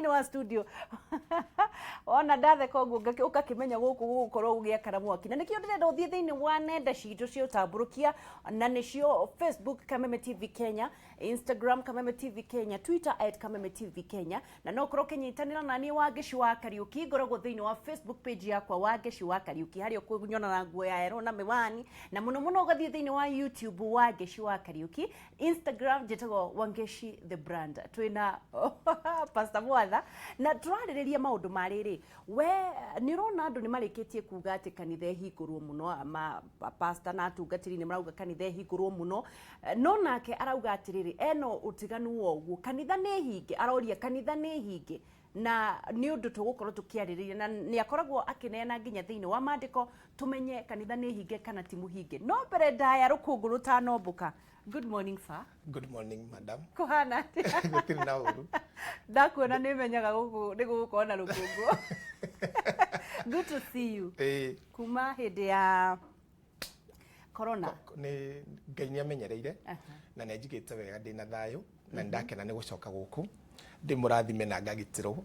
thini wa studio ona ndathe kongo ukakimenya guku gukorwo gugiakara mwaki na nikio ndirenda uthie thini wa nenda citu cia utamburukia na nicio Facebook Kameme TV Kenya, Instagram Kameme TV Kenya, Twitter @Kameme TV Kenya na no korwo kinyitanira na ni Wangeshi wa Kariuki ngoragwo thini wa Facebook page yakwa Wangeshi wa Kariuki hario kunyona na nguo ya ero na miwani na muno ugathie thini wa YouTube Wangeshi wa Kariuki, Instagram jetago Wangeshi the brand. Twina Pastor Mwatha na turaririria maundu mariri we nirona andu ni marikitie kuga ati kanitha hingurwo muno ama pastor na Gutiri ni marauga kanitha hingurwo muno no nake arauga atiriri eno utiganu woguo kanitha ni hinge aroria kanitha ni hinge na ni undu tugukorwo tukiaririria na ni akoragwo akinena nginya thiini wa mandiko tumenye kanitha ni hinge kana ti muhinge no mbere ndaya rukungu rutanombuka. Good morning sir. Good morning madam. Kuhana Gutiri na uru ndakuona ni menyaga guku ni gukona rukungu. Good to see you. Kuma hindi ya corona ni Ngai ni amenyereire na ne njigite wega ndina thayo na ndakena ni gucoka guku ndi murathime na ngagitirwo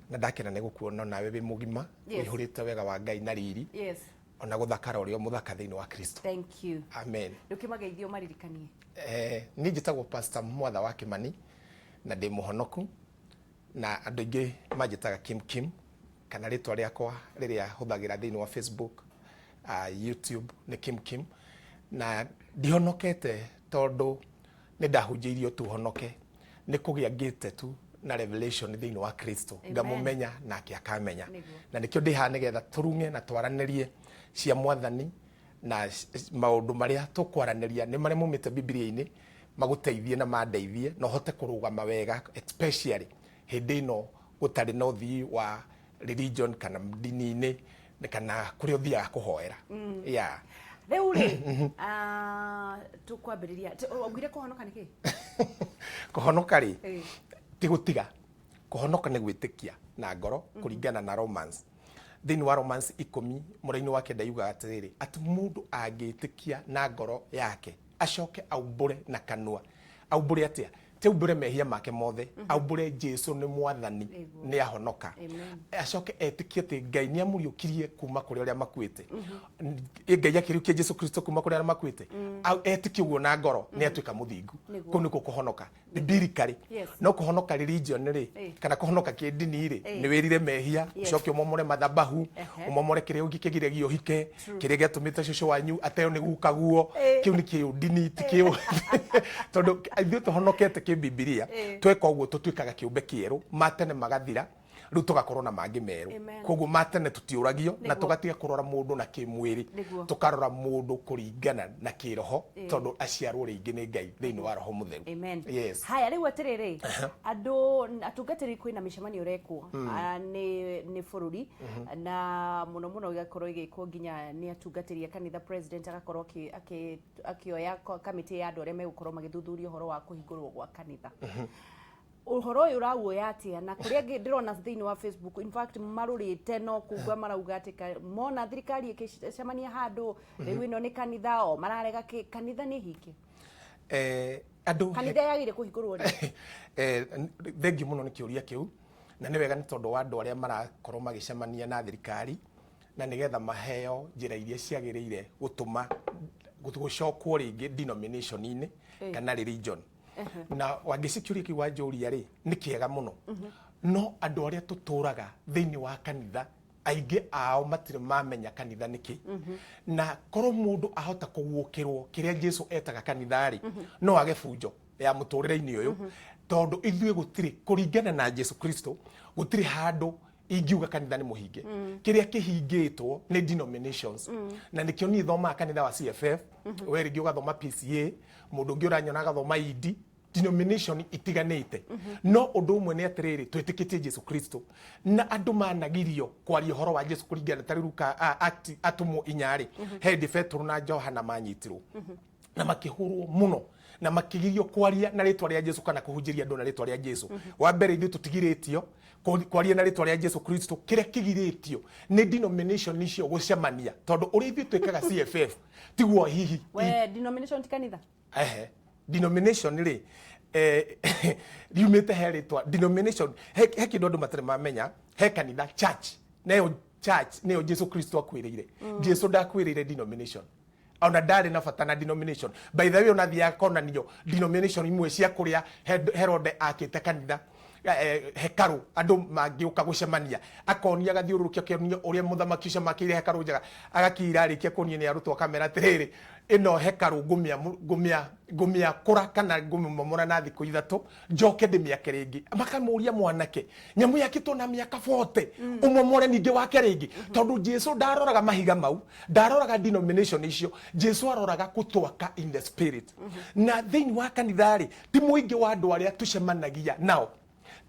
na ndakena ni gukuona nawe wi mugima wihurite wega wa Ngai na riri ona guthakara urio muthaka thiini wa Kristo. Thank you. Amen. Ndukimageithio maririkanie. Ni njitagwo Pastor Mwatha wa Kimani na ndi muhonoku na andu ingi manjitaga Kim kana ritwa riakwa riria huthagira thiini wa Facebook, YouTube ni Kim na ndihonokete tondu ni ndahunjiirio tu honoke ni kugia ngite tu na revelation thiini wa Kristo ngamumenya na akiakamenya na nikio ndihane getha turunge na twaranirie cia Mwathani na maundu maria tukwaraniria ni maria mumite Biblia-ini maguteithie na mandeithie no hote kurugama wega especially hindi no gutari no thii wa religion kana ndini-ini kana kuri uthiaga kuhoera. Reu ri tukwambiriria ugire kuhonoka niki kuhonoka ri ti gutiga kuhonoka ni gwitikia na ngoro kuringana na Romans thiini wa Romans 10 muraini wake ndayuga atiriri ati mundu angitikia na ngoro yake acoke aumbure na kanua aumbure atia teumbure mehia make mothe aumbure Jesu ni Mwathani ni ahonoka acoke etikie ati Ngai ni amuriukirie kuma kuri aria makuite Ngai akiriukia Jesu Kristo kuma kuri aria makuite etikie uguo na ngoro ni atuika muthingu ku ni kuhonoka biblically no kuhonoka religion ri kana kuhonoka kidini ri ni wirire mehia ucoke umomore mathabahu umomore kiria ungi kigiragio hike kiria giatumite cucu wanyu ateo ni gukaguo kiu ni kiu ndini tikio tondu ithu tuhonokete Biblia tweka uguo tutuikaga kiumbe kieru matene magathira riu tugakorwo na mangi meru koguo matene tutiuragio na tugatiga kurora mundu na kimwiri tukarora mundu kuringana na kiroho tondu aciarwo ringi ni Ngai thiini wa roho mutheru. Haya riu atiriri andu atungatiri kwina mishemanio rekwo ni bururi na muno igakorwo igikwo nginya ni atungatiri kanitha president agakorwo akioya kamiti ya andu aria megukorwo magithuthuria uhoro wa kuhingurwo gwa kanitha. Uhoro uyu rawuoya atia na kuria ndirona thiini wa Facebook in fact marurite no kugwa marauga ati mona thirikari ikicemania handu riu ino ni kanitha o mararega kanitha ni hinge andu kanitha yagire kuhingurwo ri thengi muno ni kiuria kiu na ni wega ni tondu wa andu aria marakorwo magicemania na thirikari na nigetha maheo njira iria ciagiriire gutuma gucokwo ringi denomination-ini kana religion na wangicikiuria kiwa njuria ri ni kiega muno no andu aria tuturaga thiini wa kanitha aingi ao matire mamenya kanitha niki na korwo mundu ahota kuguukirwo kiria Jesu etaga kanitha ri no age bunjo ya muturire-ini uyu tondu ithuĩ gutiri kuringana na Jesu Kristo gutiri handu ingiuga kanitha ni muhinge kiria kihingitwo ni denominations na nikio ni thoma kanitha wa CFF we ringi ugathoma PCA mundu ungi uranyona agathoma ID denomination itiganite no undu umwe ni atiriri twitikitie Jesu Kristo na andu managirio kwaria horo wa Jesu kuringana tari Luka atumo inyari Hedi Petro na Johana manyitirwo na makihurwo muno na makigirio kwaria na ritwa ria Jesu kana kuhunjiria andu na ritwa ria Jesu wa mbere ithu tutigiritio kwaria na ritwa ria Jesu Kristo kiria kigiritio ni denomination icio gucemania tondu uri ithu twikaga CFF tiguo hihi we denomination ti kanitha denomination ri riumite he ritwa denomination he kindu andu matare mamenya he kanitha church nayo church nayo Jesu Kristo akwirire Jesu ndakwirire denomination ona ndari na bata na denomination. By the way ona thia konanio denomination imwe cia kuria Herode akite kanitha hekaru andu mangiuka gucemania akonia gathiururukio kionio uria muthamaki ucemakire hekaru njaga agakira arikia kunia ni arutwo kamera tiriri ino hekaru ngumia kura kana ngumomora na thiku ithatu njoke ndimiake ringi makamuria mwanake nyamu yakitwo na miaka 40 umomore ningi wake ringi tondu Jesu ndaroraga mahiga mau ndaroraga denomination icio Jesu aroraga kutwaka in the spirit na thiini wa kanithari ti muingi wa andu aria tucemanagia nao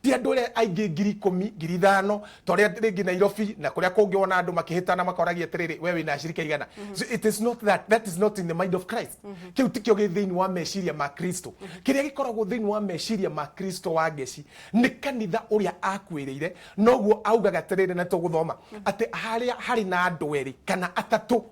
ti andu aria aingi 10,000 toria ringi Nairobi na kuria kungi wona andu makihitana makoragia tiriri we wina shirika igana. So it is not that is not in the mind of Christ. Kiu tikio gi thiini wa meciria ma Kristo kiria gikoragwo thiini wa meciria ma Kristo wa ngeci ni kanitha uria akwirire noguo augaga tiriri na tuguthoma ati haria hari na andu eri kana atatu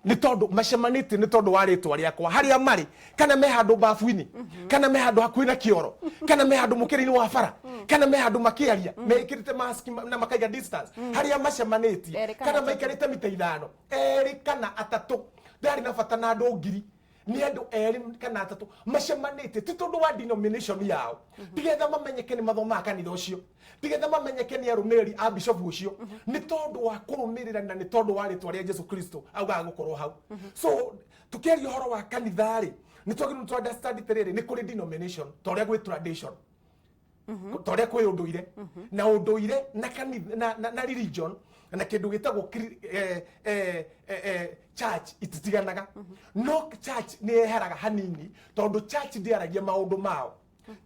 ni tondu macemanite ni tondu wa ritwa riakwa haria mari kana me handu bafu-ini kana me handu hakuhi na kioro kana me handu mukiri-ini wa bara kana me handu makiaria mekirite mask na makaiga distance haria macemanite kana maikarite mita 5 eri kana atatu ndari na bata na andu ngiri ni andu eri kana atatu macemanite ti tondu wa denomination yao tigetha mamenyeke ni mathoma kanitha ucio tigetha mamenyeke ni arumiriri a bishop ucio ni tondu wa kurumirira na ni tondu wa ritwa ria Jesu Kristo augaga gukorwo hau. So tukiaria horo wa kanithari ni twagirwo to understand tiriri ni kuri denomination toria gwi tradition toria kwi unduire na unduire na kanitha na religion na kindu gitagwo church ititiganaga no church ni eheraga hanini tondu church ndiaragia maundu mao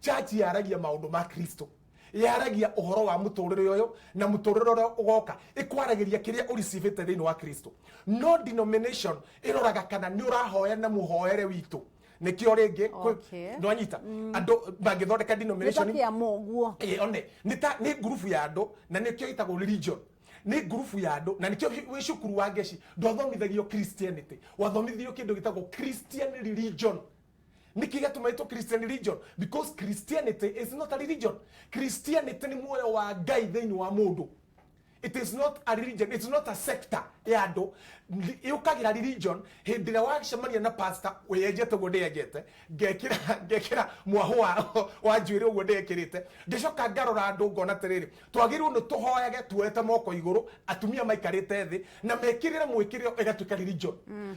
church yaragia maundu ma Kristo yaragia uhoro wa muturire uyu na muturire uria ugoka ikwaragiria kiria ureceive thiini wa Kristo. No denomination iroraga kana ni urahoya na muhoere witu nikio ringi no anyita andu bangithondeka denomination ya moguo one ni group ya andu na nikio itagwo religion ni group ya andu na nikio wi cukuru wa ngeci ndwathomithagio Christianity wathomithio kindu gitagwo Christian religion. Nikiga tumaitwo Christian religion because Christianity is not a religion. Christianity ni muoyo wa Ngai thiini wa mundu. It is not a religion, it's not a sector ya andu yukagira religion hindira wacemania na pastor weyejete guo ndeyejete ngekira mwaho wa njwiri uguo ndekirite ngicoka ngarora andu ngona tiriri twagirwo ni tuhoyage tuete moko iguru atumia maikarite thi na mekirire mwikiriro igatuika religion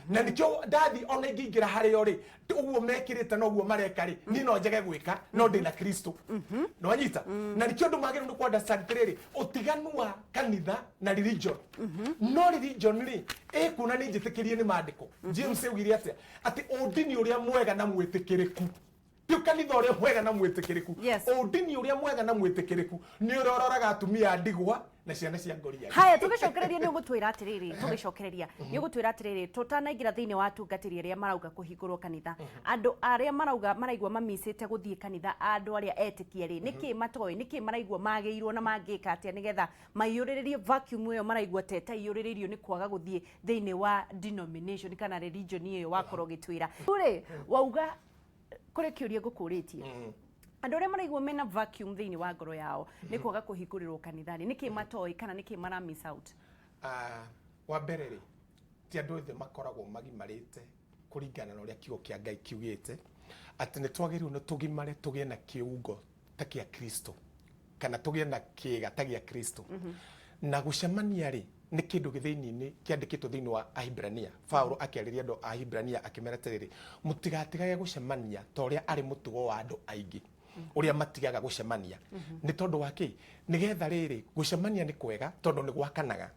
na nikio ndathi ona ingira hari ori uguo mekirite no uguo marekari ni no njege gwika no ndina Kristo no anyita na nikio ndu magirwo ni kwenda santiriri utiganu wa kanitha na religion no religion ni kuna ni njitikirie ni maandiko James ugire atia ati udini uria mwega na mwitikiriku ti kanitha uria mwega na mwitikiriku udini uria mwega na mwitikiriku ni uroraga atumia ndigwa na ciana cia ngoria. Haya tugicokereria ni gutwira atiriri tugicokereria ni gutwira atiriri tutanaingira thiini wa tungatiri aria marauga kuhingurwo kanitha andu aria marauga maraigwa mamisite guthie kanitha andu aria etikia ri niki matoi niki maraigwa magiirwo na mangika atia nigetha maiyuriririe vacuum iyo maraigwa teta iyuriririo ni kwaga guthie thiini wa denomination kana religion iyo wakorwo gitwira uri wauga kuri kiuria ngukuritie andu aria maraigwa mena vacuum thiini wa ngoro yao ni kwaga kuhingurirwo kanithani niki matoi kana niki mara miss out. Wa mbere ri ti andu othe makoragwo magimarite kuringana na uria kiugo kia Ngai kiugite ati ni twagirwo ni tugimare tugie na kiungo ta kia Kristo kana tugie na kiga ta gia Kristo na gucemania ri ni kindu githiini-ini kiandikitwo thiini wa Ahibrania. Paulo akiariria andu a Ahibrania akimera tiriri mutigatigage gucemania toria ari mutugo wa andu aingi uria matigaga gucemania ni tondu waki nigetha riri gucemania ni kwega tondu ni gwakanaga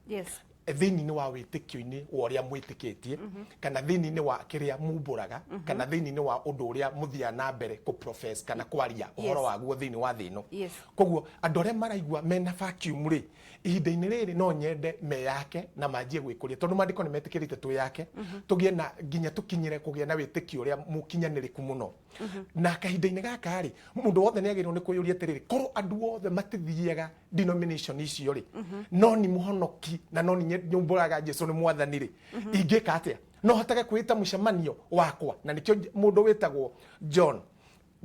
thiini-ini wa witikio-ini wa uria mwitikitie kana thiini-ini wa kiria mumburaga kana thiini-ini wa undu uria muthia na mbere ku profess kana kwaria uhoro waguo thiini wa thino. Koguo andu aria maraigwa mena vacuum ri ihinda-ini riri no nyende me yake na manjie gwikuria tondu mandiko ni metikirite tu yake tugie na nginya tukinyire kugia na witikio uria mukinyaniriku muno na kahinda-ini gaka ri mundu wothe ni agirwo ni kuyuria tiriri korwo andu wothe matithiaga denomination icio ri no ni muhonoki na no ni nyumburaga Jesu ni mwathani ri ingika atia no hotage kwita mucemanio wakwa na nikio mundu witagwo John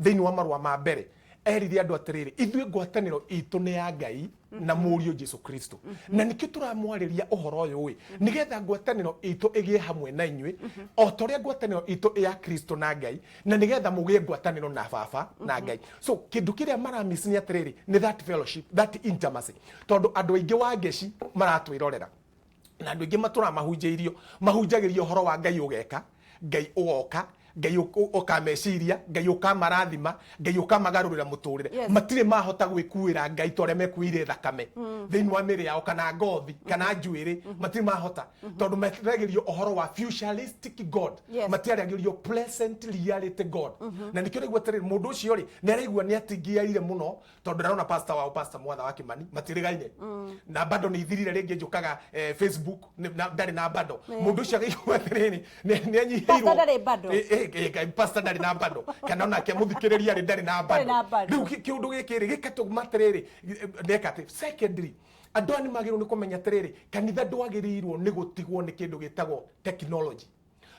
thiini wa marua ma mbere erire andu atiriri ithuĩ ngwatanĩro itũ nĩ ya Ngai na mũriũ Jesu Kristo na nikĩo tũramwarĩria ũhoro ũyũ nigetha ngwatanĩro itũ ĩgĩe hamwe na inyuĩ o ta ũrĩa ngwatanĩro itũ ya Kristo na Ngai na nigetha mũgĩe ngwatanĩro na baba na Ngai. So kĩndũ kĩrĩa maramiss nĩ atiriri nĩ that fellowship, that intimacy, tondũ andũ aingĩ wa ngeci maratwĩrorera na andũ aingĩ matũramahunjĩirio mahunjagĩrio ũhoro wa Ngai ũgeka, Ngai ũgoka, Ngai ukameciria, Ngai ukamarathima, Ngai ukamagarurira muturire. Matire mahota gwikuira Ngai tore mekuire thakame thiini wa mĩrĩ yao kana ngothi kana njuĩrĩ, matire mahota tondu metiragirio uhoro wa futuristic God, matiragirio present reality God. Na nikio rigwa tere mundu ucio ri neraigua ni atingiaire muno tondu ndarona pastor wao pastor Mwatha wa Kimani matirigaine na bado ni ithirire ringi njukaga Facebook ndari na bado mundu ucio agaigua tere ni anyiheirwo pastor ndari na bado kana ona ke muthikiriria ri ndari na bado riu kiundu gikiri gikatu matiriri nekate. Secondly, andu ani magirwo ni kumenya tiriri kanitha ndwagirirwo ni gutigwo ni kindu gitagwo technology,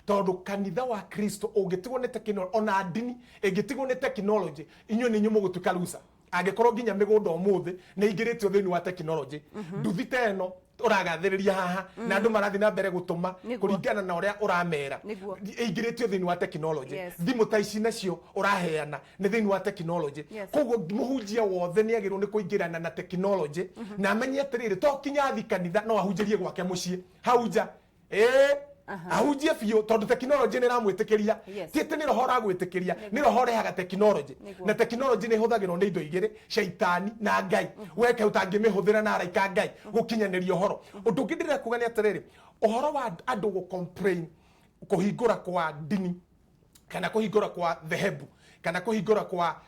tondu kanitha wa Kristo ungitigwo ni technology ona ndini ingitigwo ni technology inyo ni nyumo gutuka rusa angikorwo nginya migunda umuthi ni ingiritio thiini wa technology nduthi teno uragathiriria haha na andu marathi na mbere gutuma kuringana na uria uramera ingiritio thiini wa technology. Thimu ta ici nacio uraheana ni thiini wa technology, koguo muhunjia wothe ni agirwo ni kuingirana na technology na amenye atiriri to kinya thi kanitha no ahunjirie gwake mucii hauja ahunjie biũ tondu technology nĩ ramwĩtĩkĩria tiĩtĩ nĩ roho ragwĩtĩkĩria nĩ roho rehaga technology na technology nĩ ĩhũthagĩrwo nĩ indo igĩrĩ, shaitani na Ngai. Weke ũtangĩmĩhũthĩra na araika Ngai gũkinyanĩria ũhoro. Ũndũ ũngĩ ndĩrenda kuga nĩ atĩrĩrĩ, ũhoro wa andũ gũcomplain kũhingũra kwa ndini kana kũhingũra kwa thehebu kana kũhingũra kwa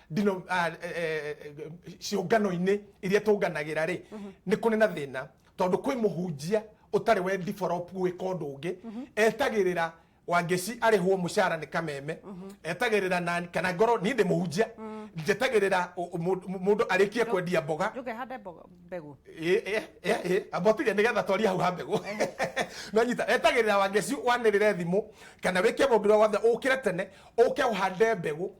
ciũngano-inĩ iria tũnganagĩra rĩ nĩ kũrĩ na thĩna tondu kwĩ mũhunjia utari we develop gwika undu ungi etagirira wangeci arihwo mushara ni kameme etagirira nani kana ngoro ni ndi muhunjia njetagirira mundu arikie kwendia mboga njuke hande mboga mbegu abotire nigetha twaria hau ha mbegu nanyita etagirira wangeci wanirire thimu kana wikie mundu wothe ukire tene uke uhande mbegu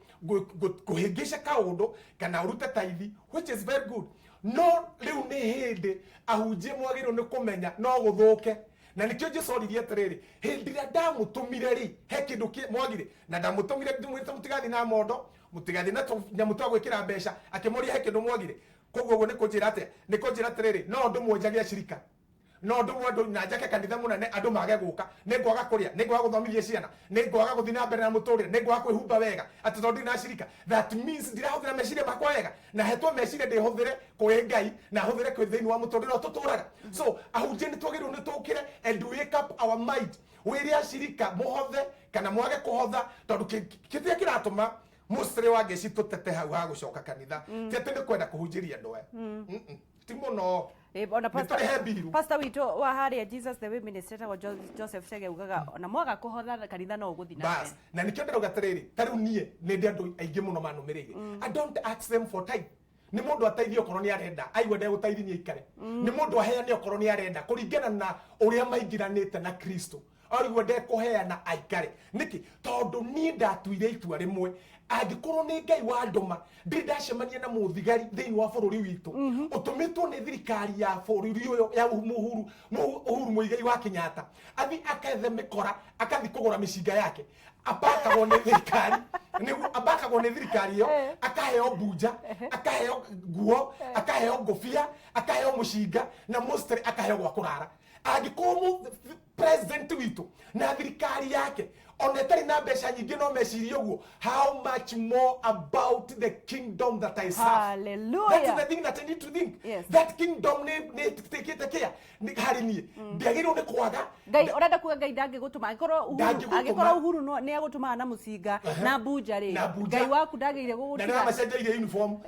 kuhingisha kaundu kana urute taithi, which is very good. No riu ni hindi ahunjie mwagirwo ni kumenya no guthuke na nikio Jesu oririe atiriri hindi ria ndamutumire ri he kindu mwagire na ndamutumire ndimwite mutigathi na mondo mutigathi na nyamu twa gwikira mbeca akimoria he kindu mwagire. Koguo go ni kunjira atiriri no ndu mwenjagia shirika no ndu mwendu na njake kanitha munene andu mage guka ni ngwaga kuria ni ngwaga guthomithia ciana ni ngwaga guthii na mbere na muturire ni ngwaga kwihumba wega ati tondu na shirika. That means ndirahuthira meciria makwa wega na hetwo meciria ndihuthire kwi Ngai na huthire kwi thiini wa muturire tuturaga. So ahunjia ni twagirwo ni tukire and wake up our mind wiria shirika muhothe kana mwage kuhotha tondu kitia kiratuma mustre wa ngeci tutete hau ha gucoka kanitha tete ni kwenda kuhunjiria andu ti muno. Ona pastor wito wa haria Jesus the way minister wa Joseph Chege ugaga na mwaga kuhotha kanitha no guthi na bas na nikio ndauga atiriri tariu nie ni ndi andu aingi muno manumirire I don't ask them for time. Ni mundu ateithio okorwo ni arenda aigwe ndegũteithia ikare ni mundu aheane okorwo ni arenda kuringana na uria maingiranite na Kristo arigwe ndekuheana aikare niki tondu ni ndatuire itua rimwe angikorwo ni Ngai wa nduma ndacemania na muthigari thiini wa bururi witu utumitwo ni thirikari ya bururi uyo ya Uhuru Muigai wa Kenyatta athi akethe mikora akathi kugura micinga yake apakagwo ni thirikari niguo apakagwo ni thirikari yo akaheo bunja akaheo nguo akaheo ngofia akaheo mucinga na mostre akaheo gwa kurara. Angikorwo president witu na thirikari yake onetari na mbeca nyingi no meciria uguo, how much more about the kingdom that I serve. Hallelujah. That is the thing that I need to think. Yes. That kingdom ne take care ni hari ni ndagirwo ni kwaga Ngai orenda kuga Ngai ndangigutuma agikora Uhuru no ne agutuma na mucinga na bunja ri Ngai waku ndagire gugutira na macenjeire uniform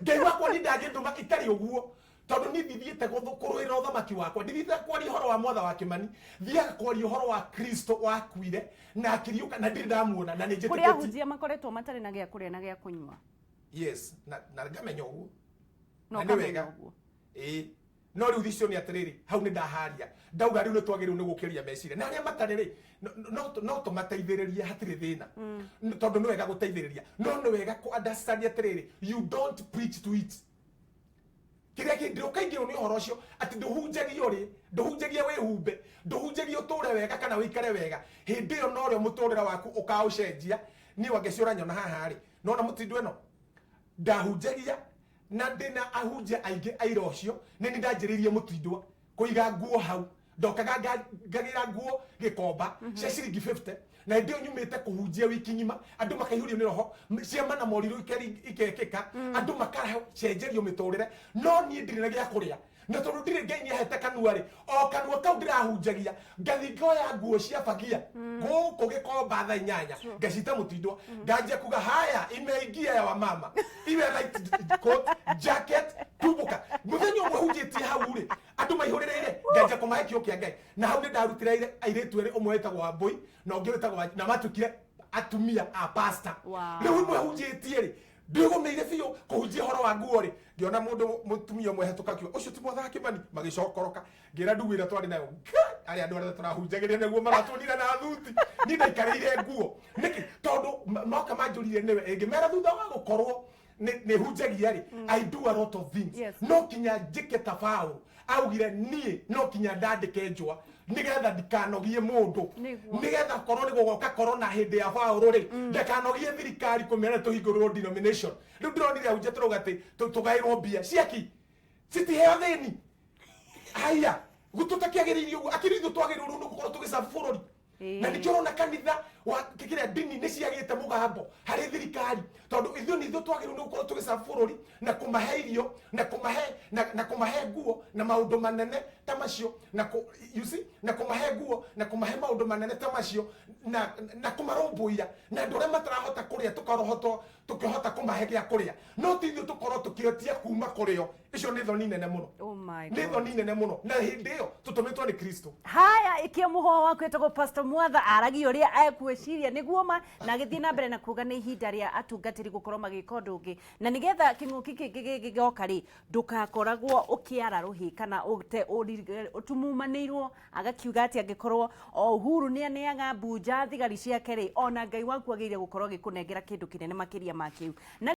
Ngai waku ni ndangituma itari uguo tondu ni thithiite guthukuruira uthamaki wakwa ndithiite kwaria uhoro wa Mwatha wa Kimani thiaga kwaria uhoro wa Kristo wakuire na akiriuka na ndiri ndamuona na ninjite kuria hujia makoretwo matari na gia kuria na gia kunywa. Yes na ngamenya uguo no kamenya uguo no riu thicio ni atiriri hau ni ndaharia ndauga riu ni twagiru ni gukiria meciria na aria matariri no tumateithiririe hatiri thina tondu ni wega guteithiriria no ni wega ku understand atiriri you don't preach to it kiria kindu kaingiro ni horo cio ati nduhunjagia uri nduhunjagia wihumbe nduhunjagia uture wega kana wikare wega hindi yo no rio muturira waku ukaucenjia ni wangeciura nyona haha ri nona mutindu eno ndahunjagia na ndina ahunjia aingi aira ucio ni ndanjiririe mutindwa kuiga nguo hau ndokaga ngagira nguo gikomba cia ciringi 50 na ndio nyumite kuhunjia wiki ngima andu makaihũrio ni roho ciama na moriru ikekeka andu makaraho cenjerio miturire no ni ndire gia kuria na tondu ndire ngai ni ahete kanua ri o kanua kau ndirahunjagia ngathingo ya nguo cia bagia guku gikomba tha 8 ngacita mutindwa nganjia kuga haya imeingia ya wamama iwe light coat jacket tubuka muthenya umwe hunjitie hau ri andu maihũrĩrĩire nganjia kumahe kĩo kĩa ngai na hau ni ndarutire airĩtu erĩ ũmwe wetagwo Wambui na ũngĩ wetagwo na matukire atumia a pastor rĩu imwe hunjitie ri ndigumeire biũ kuhunjia horo wa nguo ri ngiona mundu mutumia umwe hetũka kiuga ũcio ti Mwatha Kĩmani magĩcokoroka ngira ndugu ĩrĩa twarĩ nayo arĩa andũ arĩa tũrahunjagĩria nĩguo maratũnira na thuti ni ndaikarĩire nguo niki tondu moka manjũrire nĩwe ĩngĩmera thutha wa gũkorwo ni hunjagia ri I do a lot of things no kinya njike tabaũ augire nie no kinya ndandike njwa nigetha ndikanogie mundu nigetha korwo ni gugoka korona hindi ya Paulo ri ndakanogie thirikari kumera tuhingurwo denomination riu ndironire ahunjia turoga ati tugairwo mbia ciaki citiheo thini haya gututakiagiririo uguo akirithu twagirirwo no gukorwo tugicabu bururi na nikirona kanitha wa kikiria ndini ni ciagite mugambo hari thirikari tondu ithu ni ithu twagirirwo no gukorwo tugicabu bururi na kumahe irio na kumahe nguo na maundu manene ta macio na you see na kumahe nguo na kumahe maundu manene ta macio na kumaromboia na ndore matarahota kuria tukihota kumahe gya kuria no tithu tukorwo tukiotia kuma kurio icio ni thoni nene muno oh my god ni thoni nene muno na hindi iyo tutumitwo ni Kristo haya ikia muho waku etagwo Pastor Mwatha aragi uria akweciria niguo ma na githii na mbere na kuga ni ihinda ria atungatiri gukorwo magika undu ungi na nigetha king'uki gigoka ri ndukakoragwo ukiara ruhi kana utumumanirwo agakiuga ati angikorwo Uhuru ni aneaga bunja thigari ciake ri ona Ngai waku ageire gukorwo gikunengera kindu kinene makiria ma kiu.